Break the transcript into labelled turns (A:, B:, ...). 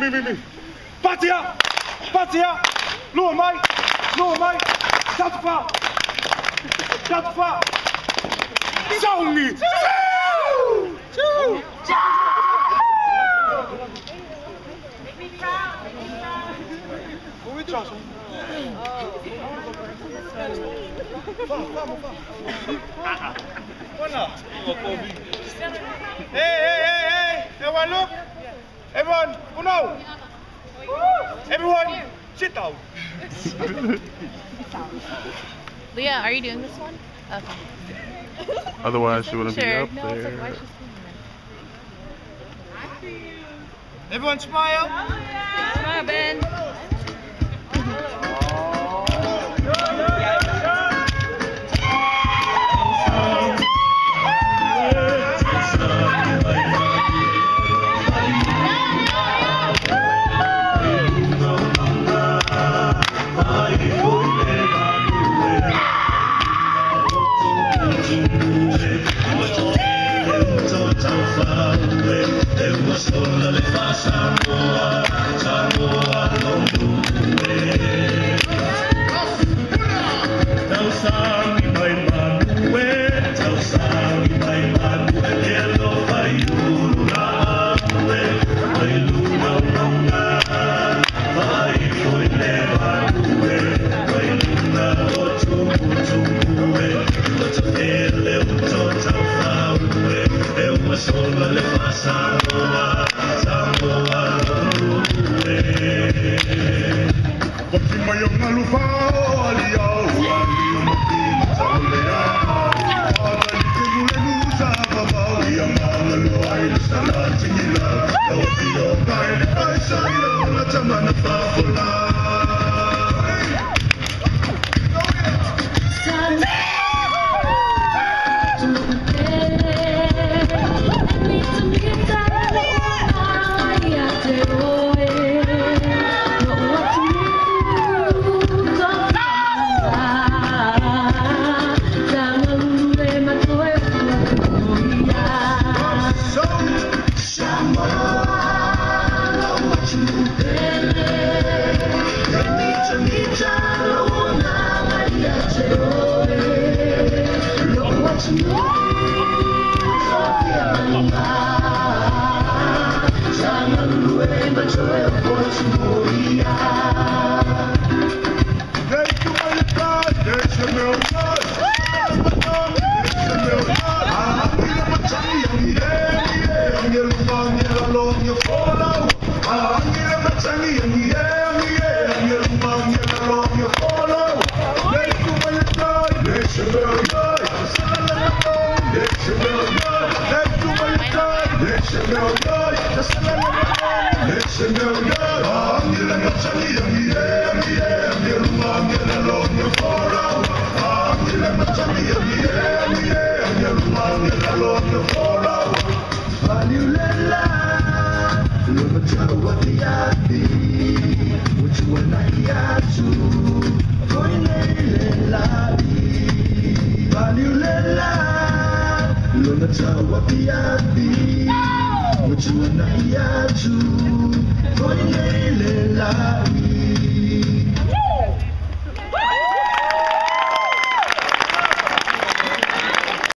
A: mi. Partia! Loer mij! Zatva! Zo niet! Hoe is het? Hey, everyone look! Everyone, Uno! Everyone, sit down!
B: Leah, are you doing this one? Okay.
C: Otherwise, she wouldn't be up
B: No, it's
C: there.
B: like, why is she
A: Everyone smile!
B: Smile, Ben.
D: What you and I are to,